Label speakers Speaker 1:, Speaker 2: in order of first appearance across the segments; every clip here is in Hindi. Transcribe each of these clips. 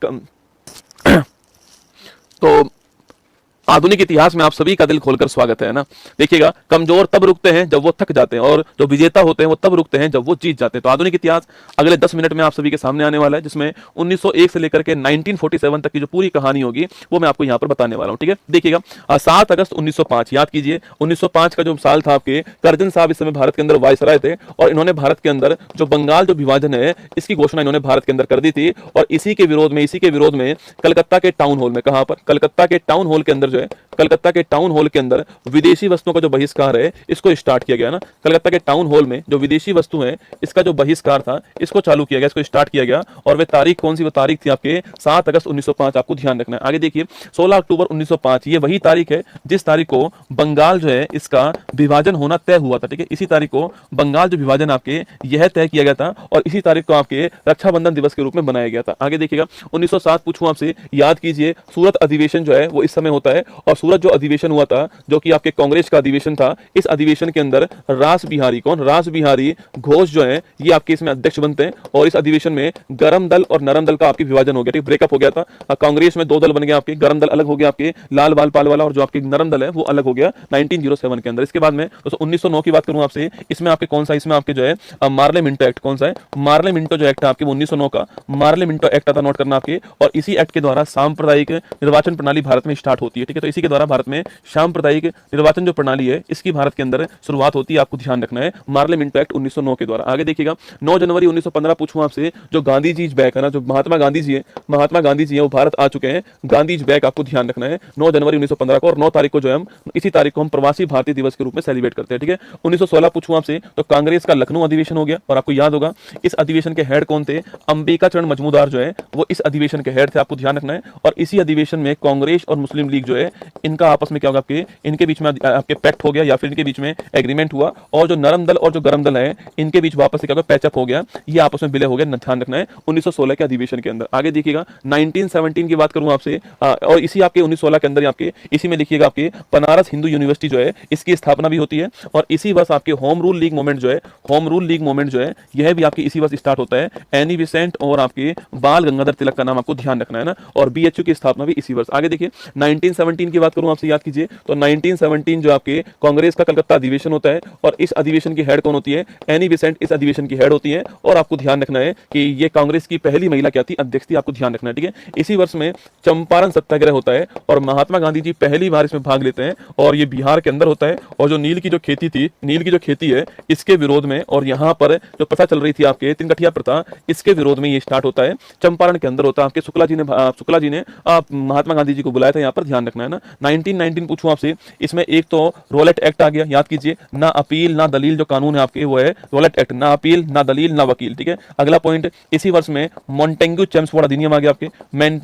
Speaker 1: तो आधुनिक इतिहास में आप सभी का दिल खोलकर स्वागत है ना। देखिएगा, कमजोर तब रुकते हैं जब वो थक जाते हैं, और जो विजेता होते हैं वो तब रुकते हैं जब वो जीत जाते हैं। तो आधुनिक इतिहास अगले 10 मिनट में आप सभी के सामने आने वाला है, जिसमें 1901 से लेकर के 1947 तक की जो पूरी कहानी होगी वो मैं आपको यहाँ पर बताने वाला हूँ। ठीक है, देखिएगा, 7 अगस्त 1905, याद कीजिए 1905 का जो साल था आपके, करजन साहब इस समय भारत के अंदर वायसराय थे, और इन्होंने भारत के अंदर जो बंगाल जो विभाजन है इसकी घोषणा इन्होंने भारत के अंदर कर दी थी। और इसी के विरोध में कलकत्ता के टाउन हॉल में, कहां पर, कलकत्ता के टाउन हॉल के अंदर जो है, कलकत्ता के टाउन हॉल के अंदर विदेशी वस्तुओं का जो बहिष्कार है इसको स्टार्ट किया गया ना। कलकत्ता के टाउन हॉल में जो विदेशी वस्तु है इसका जो बहिष्कार था इसको चालू किया गया, इसको स्टार्ट किया गया। और वह तारीख कौन सी, वो तारीख थी आपके 7 अगस्त 1905। आपको ध्यान रखना है। आगे देखिए, 16 अक्टूबर 1905, ये वही तारीख है जिस तारीख को बंगाल जो है इसका विभाजन होना तय हुआ था। ठीक है, इसी तारीख को बंगाल जो विभाजन आपके यह तय किया गया था, और इसी तारीख को आपके रक्षाबंधन दिवस के रूप में बनाया गया था। आगे देखिएगा, 1907 पूछूं आपसे, याद कीजिए सूरत अधिवेशन जो है वो इस समय होता है, और सूरत जो अधिवेशन हुआ था जो कि आपके कांग्रेस का अधिवेशन था, इस अधिवेशन के अंदर रास बिहारी, कौन, रास बिहारी घोष जो है ये आपके इसमें अध्यक्ष बनते हैं। और इस अधिवेशन में गरम दल और नरम दल का आपके विभाजन हो गया, ठीक, ब्रेकअप हो गया था। कांग्रेस में 2 दल बन गए आपके, गरम दल अलग हो गया आपके लाल बाल पाल वाला, और जो आपके नरम दल है वो अलग हो गया 1907 के अंदर। इसके बाद में दोस्तों 1909 की बात करूं आपसे, इसमें आपके कौन सा, इसमें आपके जो है मार्ले मिंटो एक्ट, कौन सा है, मार्ले मिंटो जो एक्ट है आपके 1909 का मार्ले मिंटो एक्ट आता, नोट करना आपके। और इसी एक्ट के द्वारा सांप्रदायिक निर्वाचन प्रणाली भारत में स्टार्ट होती है। ठीक है, तो इसी के द्वारा भारत में सांप्रदायिक निर्वाचन जो प्रणाली है इसकी भारत के अंदर शुरुआत होती है। आपको ध्यान रखना है, मार्ले मिंटो एक्ट 1909 के द्वारा। आगे देखिएगा, 9 जनवरी 1915 पूछूं आपसे, जो गांधी जी बैक है ना, जो महात्मा गांधी जी है वो भारत आ चुके हैं। गांधी जी बैक, आपको ध्यान रखना है, 9 जनवरी 1915 को, और 9 तारीख को जो है हम इसी तारीख को हम प्रवासी भारतीय दिवस के रूप में सेलिब्रेट करते हैं। ठीक है, 1916 पूछूं आपसे, तो कांग्रेस का लखनऊ अधिवेशन हो गया, और आपको याद होगा इस अधिवेशन के हेड कौन थे, अंबिका चरण मजमूदार जो है वो इस अधिवेशन के हेड थे। आपको ध्यान रखना है। और इसी अधिवेशन में कांग्रेस और मुस्लिम लीग जो है इनका आपस में क्या होगा, आपके इनके बीच में आपके पैक्ट हो गया, या फिर इनके बीच में एग्रीमेंट हुआ, और जो नरम दल और जो गरम दल है इनके बीच वापस से क्या होगा, पैचअप हो गया, ये आपस में विलय हो गया। ध्यान रखना है 1916 के अधिवेशन के अंदर। आगे देखिएगा, 1917 की बात करूं आपसे, और इसी आपके 1916 के अंदर आपके इसी में लिखिएगा आपके बनारस हिंदू यूनिवर्सिटी जो है इसकी स्थापना भी होती है। और इसी वर्ष आपके होम रूल लीग मूवमेंट जो है, होम रूल लीग मूवमेंट जो है यह भी आपकी इसी वर्ष स्टार्ट होता है। एनी बेसेंट और आपके बाल गंगाधर तिलक का नाम आपको ध्यान रखना है ना, और बीएचयू की स्थापना भी इसी वर्ष। आगे देखिए, 1917 की बात करूं आपसे, याद कीजिए, तो 1917 जो आपके कांग्रेस का कलकत्ता अधिवेशन होता है, और इस अधिवेशन की हेड कौन होती है, एनी बेसेंट इस अधिवेशन की हेड होती है। और आपको ध्यान रखना है कि ये कांग्रेस की पहली महिला क्या थी, अध्यक्ष थी। आपको ध्यान रखना है, ठीक है। इसी वर्ष में चंपारण सत्याग्रह होता है, और महात्मा गांधी जी पहली बार इसमें भाग लेते हैं, और ये बिहार के अंदर होता है। और जो नील की जो खेती थी, नील की जो खेती है इसके विरोध में, और यहाँ पर जो प्रथा चल रही थी आपके तिनकठिया प्रथा, इसके विरोध में ये स्टार्ट होता है, चंपारण के अंदर होता है। आपके शुक्ला जी ने महात्मा गांधी जी को बुलाया था, यहाँ पर ध्यान रखना है ना। 1919 पूछूं आपसे, इसमें एक तो रोलेट एक्ट आ गया, याद कीजिए, ना अपील ना दलील जो कानून है आपके वो है रोलेट एक्ट, ना अपील ना दलील ना वकील। ठीक है, अगला पॉइंट, इसी वर्ष में मॉन्टेग्यू चेम्सफोर्ड अधिनियम आ गया आपके।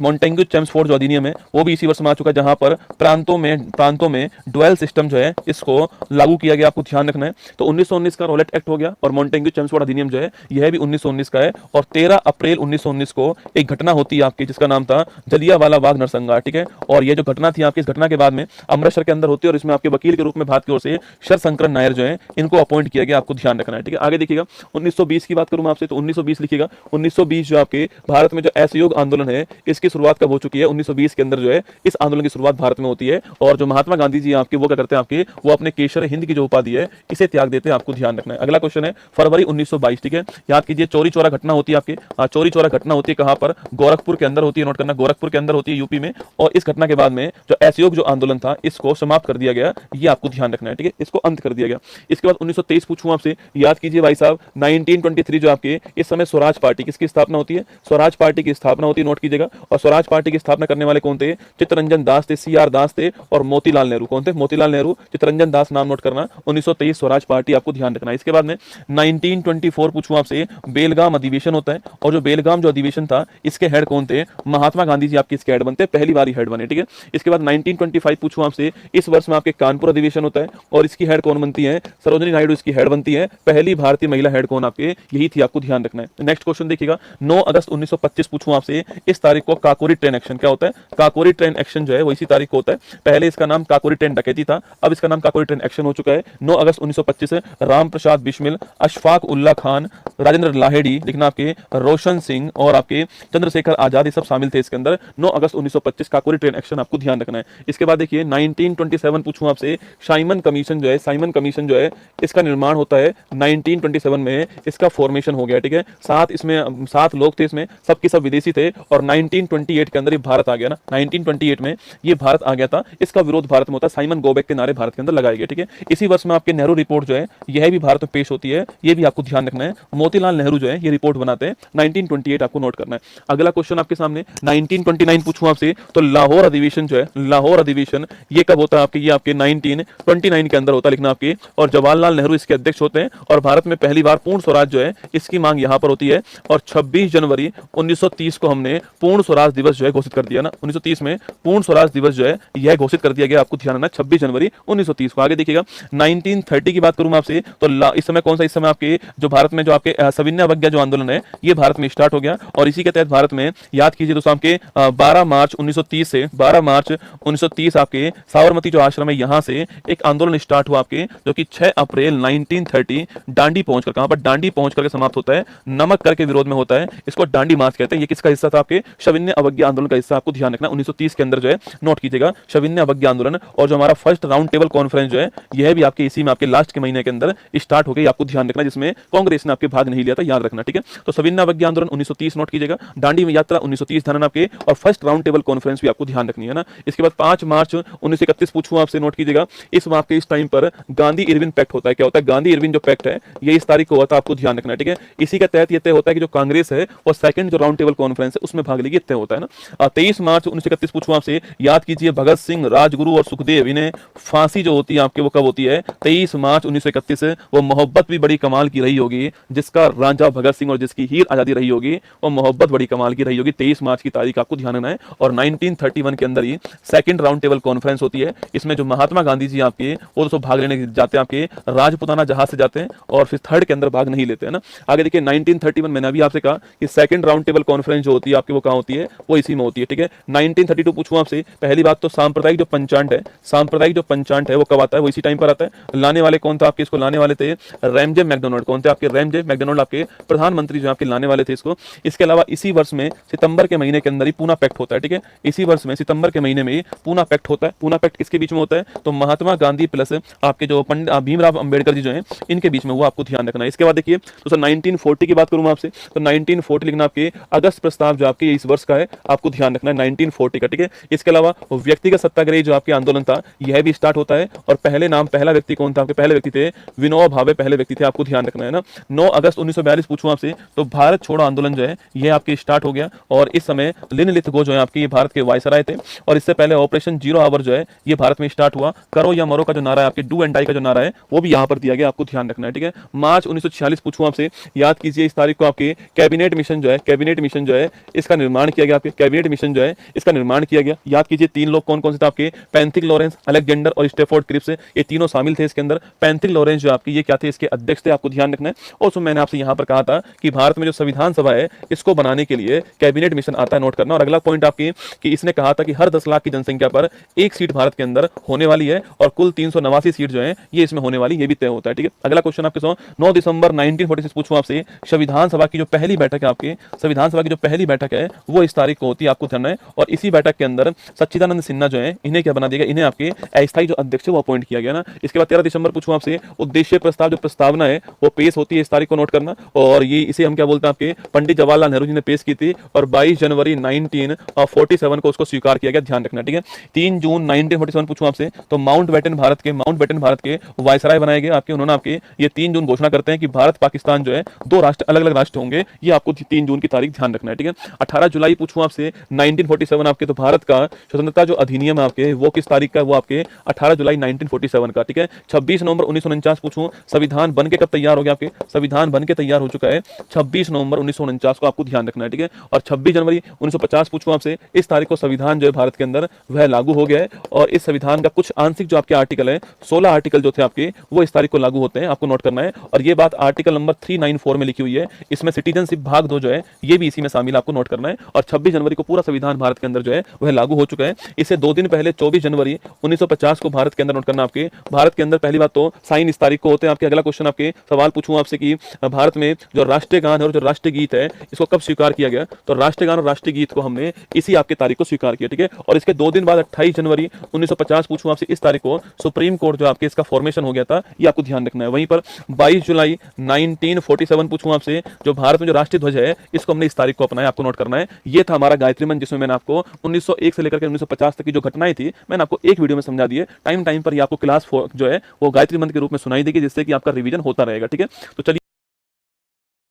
Speaker 1: मॉन्टेग्यू चेम्सफोर्ड जो अधिनियम है वो भी इसी वर्ष में आ चुका है, जहां पर प्रांतों में डुअल सिस्टम जो है इसको लागू किया गया। आपको ध्यान रखना है। तो 1919 का रोलेट एक्ट हो गया, और मॉन्टेग्यू चेम्सफोर्ड अधिनियम जो है यह भी 1919 का है। और 13 अप्रैल 1919 को एक घटना होती है आपकी जिसका नाम था जलियांवाला बाग नरसंहार। ठीक है, और ये जो घटना थी आपकी, इस घटना के बाद में अमृतसर के अंदर होती है, और इसमें आपके वकील के रूप में भारत की ओर से शरशंकर नायर जो है इनको अपॉइंट किया गया। आपको ध्यान रखना है, ठीक है। आगे देखिएगा, 1920 की बात करूं मैं आपसे, तो 1920 लिखिएगा। 1920 जो आपके भारत में जो असहयोग आंदोलन है इसकी शुरुआत कब हो चुकी है, 1920 के अंदर जो है इस आंदोलन की शुरुआत भारत में होती है। और जो महात्मा गांधी जी आपके वो क्या करते हैं, आपके वो अपने केसर हिंद की जो उपाधि है इसे त्याग देते हैं। आपको ध्यान रखना है। अगला क्वेश्चन है फरवरी 1922। ठीक है, याद कीजिए, चोरी चोरा घटना होती है आपके, चोरी चोरा घटना होती है कहां पर, गोरखपुर के अंदर होती है। नोट करना, गोरखपुर के अंदर होती है, यूपी में। और इस घटना के बाद में जो असहयोग जो आंदोलन था इसको समाप्त कर दिया गया, ये आपको ध्यान रखना है, ठीक है, इसको अंत कर दिया गया। इसके बाद 1923 पूछूं आपसे, याद कीजिए भाई साहब, 1923 जो आपके इस समय स्वराज पार्टी किसकी स्थापना होती है, स्वराज पार्टी की स्थापना होती है, नोट कीजिएगा। और स्वराज पार्टी की स्थापना करने वाले कौन थे, चित्तरंजन दास थे, सीआर दास थे, और मोतीलाल नेहरू। कौन थे, मोतीलाल नेहरू, चित्तरंजन दास, नाम नोट करना। 1923 स्वराज पार्टी, आपको ध्यान रखना है। इसके बाद में 1924 पूछूं आपसे, बेलगाम अधिवेशन होता है, और जो बेलगाम जो अधिवेशन था इसके हेड कौन थे, महात्मा गांधी जी आपके इसके हेड बनते, पहली बार हेड बने। ठीक है, इसके बाद 1925 पूछूं आपसे, इस वर्ष में आपके कानपुर अधिवेशन होता है और इसकी हेड कौन बनती है? सरोजिनी नायडू इसकी हेड बनती है। पहली भारतीय महिला हेड कौन आपके? यही थी, आपको ध्यान रखना है। नेक्स्ट क्वेश्चन देखिएगा, 9 अगस्त 1925 पूछूं आपसे, इस तारीख को काकोरी ट्रेन एक्शन क्या होता है? काकोरी ट्रेन एक्शन जो है वो इसी तारीख को होता है। पहले इसका नाम काकोरी ट्रेन डकैती था, अब इसका नाम काकोरी ट्रेन एक्शन हो चुका है। 9 अगस्त 1925 राम प्रसाद बिस्मिल, अशफाक उल्ला खान, राजेंद्र लाहेड़ी, लिखना आपके रोशन सिंह और आपके चंद्रशेखर आजाद, ये सब शामिल थे इसके अंदर। 9 अगस्त 1925 काकोरी ट्रेन एक्शन आपको ध्यान रखना है। इसके बाद देखिए 1927 पूछूं आपसे, साइमन कमीशन जो है, साइमन कमीशन जो है इसका निर्माण होता है 1927 में, इसका फॉर्मेशन हो गया, ठीक है। इसमें 7 लोग थे, इसमें सबके सब विदेशी थे और 1928 के अंदर ये भारत आ गया ना, 1928 में ये भारत आ गया था। इसका विरोध भारत में होता है, साइमन गोबेक के नारे भारत के अंदर लगाए गए, ठीक है। इसी वर्ष में आपके नेहरू रिपोर्ट जो है यह भी भारत में पेश होती है, ये भी आपको ध्यान रखना है। मोतीलाल नेहरू जो है ये रिपोर्ट बनाते हैं, 1928 आपको नोट करना है। अगला क्वेश्चन आपके सामने 1929 पूछूं आपसे, तो लाहौर अधिवेशन जो है, लाहौर अधिवेशन ये कब होता है आपके? ये आपके 1929 के अंदर होता है, लिखना आपके। और जवाहरलाल नेहरू इसके अध्यक्ष होते हैं और भारत में पहली बार पूर्ण स्वराज जो है इसकी मांग यहां पर होती है। और 26 जनवरी 1930 को हमने पूर्ण स्वराज दिवस जो है घोषित कर दिया ना, 1930 में पूर्ण स्वराज दिवस जो है यह घोषित कर दिया गया, आपको ध्यान रखना, 26 जनवरी 1930 को। आगे देखिएगा 1930 की बात करूं मैं आपसे, तो इस समय कौन सा, इस समय आपके जो भारत में जो आपके सविनय अवज्ञा जो आंदोलन है ये भारत में स्टार्ट हो गया और इसी के तहत भारत में, याद कीजिए दोस्तों, आपके 12 मार्च 1930 से 12 मार्च 1930 आपके साबरमती जो आश्रम है यहां से एक आंदोलन स्टार्ट हुआ आपके, जो कि 6 अप्रैल 1930 डांडी पहुंचकर, कहां पर? डांडी पहुंचकर के समाप्त होता है, नमक कर के विरोध में होता है, इसको डांडी मार्च कहते हैं। ये किसका हिस्सा था? आपके सविनय अवज्ञा आंदोलन का हिस्सा, आपको ध्यान रखना 1930 के अंदर जो है नोट कीजिएगा, सविनय अवज्ञा आंदोलन। और जो हमारा फर्स्ट राउंड टेबल कॉन्फ्रेंस जो है यह भी आपके इसी में आपके लास्ट के महीने के अंदर स्टार्ट हो गई, आपको ध्यान रखना, जिसमें कांग्रेस ने आपके भाग नहीं लिया था, याद रखना, ठीक है। तो सविनय अवज्ञा आंदोलन 1930 नोट कीजिएगा, दांडी में यात्रा 1930 ध्यान आपके, और फर्स्ट राउंड टेबल कॉन्फ्रेंस भी आपको ध्यान रखनी है ना। इसके बाद 5 मार्च 1931 पूछूं आपसे, नोट कीजिएगा, इस आपके इस टाइम पर गांधी इरविन पैक्ट होता है। क्या होता है? गांधी इरविन जो पैक्ट है ये इस तारीख को होता है, आपको ध्यान रखना है, ठीक है। इसी के तहत ये तय होता है कि जो कांग्रेस है वो सेकंड जो राउंड टेबल कॉन्फ्रेंस है उसमें भाग लेगी, तय होता है ना। 23 मार्च 1931 पूछूं आपसे, याद कीजिए, भगत सिंह, राजगुरु और सुखदेव, इन्हें फांसी जो होती है आपके वो कब होती है? 23 मार्च 1931। वो मोहब्बत भी बड़ी कमाल की रही होगी, जिसका रांझा भगत सिंह और जिसकी हीर आजादी रही होगी वो मोहब्बत बड़ी कमाल की रही होगी। 23 मार्च की तारीख आपको ध्यान रखना है। और 1931 के अंदर ही सेकंड राउंड टेबल कॉन्फ्रेंस होती है, इसमें जो महात्मा गांधी जी आपके वो दोस्तों भाग लेने जाते हैं, आपके राजपुताना जहाज से जाते हैं और फिर थर्ड के अंदर भाग नहीं लेते हैं ना। आगे देखिए 1931, मैंने अभी आपसे कहा कि सेकंड राउंड टेबल कॉन्फ्रेंस जो होती है आपकी वो कहां होती है? वो इसी में होती है, ठीक है। 1932 पूछूं आपसे, पहली बात तो सांप्रदायिक जो पंचांग है, सांप्रदायिक जो पंचांग है वो कब आता है? वो इसी टाइम पर आता है। लाने वाले कौन था आपके? इसको लाने वाले थे रैमजे मैकडोनाल्ड। कौन थे आपके? रैमजे मैकडोनाल्ड आपके प्रधानमंत्री जो आपके लाने वाले थे इसको। इसके अलावा इसी वर्ष में सितंबर के महीने के अंदर ही पूना पैक्ट होता है, ठीक है। इसी वर्ष में सितंबर के महीने में ही पूना पैक्ट होता है। पूना पैक्ट किसके बीच में होता है? तो महात्मा गांधी प्लस आपके जो पंडित भीमराव अंबेडकर जी जो हैं इनके बीच में, वो आपको ध्यान रखना है। इसके बाद देखिए तो 1940 की बात करूं मैं आपसे, तो 1940 लिखना, आपके अगस्त प्रस्ताव जो आपके इस वर्ष का है आपको ध्यान रखना है 1940 का, ठीक है। इसके अलावा व्यक्तिगत सत्याग्रह जो आपके आंदोलन था यह भी स्टार्ट होता है और पहला व्यक्ति कौन था आपके? पहले व्यक्ति थे विनोबा भावे, पहले व्यक्ति थे, आपको ध्यान रखना है ना। 9 अगस्त 1942 पूछूं आपसे, तो भारत छोड़ो आंदोलन जो है यह आपके स्टार्ट हो गया और इस समय लिन लिथगो जो है आपके ये भारत के वायसराय थे और इससे पहले ऑपरेशन जीरो आवर जो है ये भारत में स्टार्ट हुआ। करो या मरो का जो नारा है आपके, डू एंड डाई का जो नारा है वो भी यहां पर दिया गया, आपको ध्यान रखना है, ठीक है। मार्च 1946 पूछूं आपसे, याद कीजिए इस तारीख को आपके कैबिनेट मिशन जो है, कैबिनेट मिशन जो है इसका निर्माण किया गया, आपके कैबिनेट मिशन जो है इसका निर्माण किया गया। याद कीजिए 3 लोग कौन कौन से थे आपके? पैंथिक लॉरेंस, अलेक्जेंडर और स्टेफोर्ड क्रिप्स, ये तीनों शामिल थे इसके अंदर। पैंथिक लॉरेंस जो आपकी ये क्या थे? इसके अध्यक्ष थे, आपको ध्यान रखना है। और उसमें मैंने आपसे यहां पर कहा था कि भारत में जो संविधान सभा है इसको बनाने के लिए कैबिनेट मिशन आता है, नोट करना। और अगला पॉइंट आपकी कि इसने कहा था कि हर 10 लाख की जनसंख्या पर एक सीट भारत के अंदर होने वाली है और कुल 389 सीट जो है ये इसमें होने वाली, ये भी तय होता है, ठीक है। अगला क्वेश्चन आपके 9 दिसंबर 1946 पूछूं आपसे, संविधान सभा की जो पहली बैठक है आपके, संविधान सभा की जो पहली बैठक है वो इस तारीख को होती है, आपको ध्यान है। और इसी बैठक के अंदर सच्चिदानंद सिन्हा जो है इन्हें क्या बना दिया गया? इन्हें आपके अस्थायी जो अध्यक्ष है वो अपॉइंट किया गया ना। इसके बाद 13 दिसंबर पूछूं आपसे, उद्देश्य प्रस्ताव जो प्रस्तावना है वो पेश होती है, इस तारीख को नोट करना। और ये इसे हम क्या बोलते हैं आपके? पंडित जवाहरलाल नेहरू जी ने पेश की थी और 22 जनवरी 1947 को उसको स्वीकार किया गया, ध्यान रखना, ठीक है। 3 जून 1947 पूछूं आपसे, तो माउंट बैटन भारत के वायसराय बनाए गए आपके। उन्होंने आपके ये 3 जून घोषणा करते हैं कि भारत पाकिस्तान जो है 2 राष्ट्र, अलग अलग राष्ट्र होंगे, ये आपको 3 जून की तारीख ध्यान रखना है, ठीक है। 18 जुलाई पूछूं आपसे 1947 आपके, तो भारत का स्वतंत्रता जो अधिनियम है आपके वो किस तारीख का? वो आपके 18 जुलाई 1947 का, ठीक है। 26 नवंबर 1949 पूछूं, संविधान बन के कब तैयार हो गया आपके? संविधान बन के तैयार हो चुका है 26 नवंबर 1949 को, आपको ध्यान रखना है, ठीक है। और 26 जनवरी 1950 पूछूं आपसे, इस तारीख को संविधान जो है भारत के अंदर वह लागू हो गया है। और इस संविधान का कुछ आंशिक जो आपके आर्टिकल है, 16 आर्टिकल जो थे आपके, वो इस तारीख को लागू होते हैं, आपको नोट करना है। और ये बात आर्टिकल नंबर 394 में लिखी हुई है। इसमें सिटीजनशिप भाग 2 जो है ये भी इसी में शामिल, आपको नोट करना है। और 26 जनवरी को पूरा संविधान भारत के अंदर जो है वह लागू हो चुका है। इससे 2 दिन पहले 24 जनवरी 1950 को भारत के अंदर, नोट करना आपके, भारत के अंदर पहली बात तो साइन इस तारीख को होते हैं आपके। अगला क्वेश्चन आपके सवाल पूछूं आपसे कि भारत में जो राष्ट्रीय गान है और जो राष्ट्रीय गीत है इसको कब स्वीकार किया गया? तो राष्ट्रीय गान और राष्ट्रीय गीत को हमने इसी आपके तारीख को स्वीकार किया, ठीक है। और इसके 2 दिन बाद 28 जनवरी 1950 पूछूं आपसे, इस तारीख को सुप्रीम कोर्ट जो आपके इसका फॉर्मेशन हो गया था, ये आपको ध्यान रखना है। वहीं पर 22 जुलाई 1947 पूछूं आपसे, जो भारत में जो राष्ट्रीय ध्वज है इसको हमने इस तारीख को अपनाया, आपको नोट करना है। ये था हमारा गायत्री मंत्र, जिसमें मैंने आपको 1901 से लेकर के 1950 तक की जो घटनाएं थी मैंने आपको एक वीडियो में समझा दी है। टाइम टाइम पर ये आपको क्लास जो है वो गायत्री मंत्र के रूप में सुनाई देगी, जिससे कि आपका रिवीजन होता रहेगा, ठीक है। तो चलिए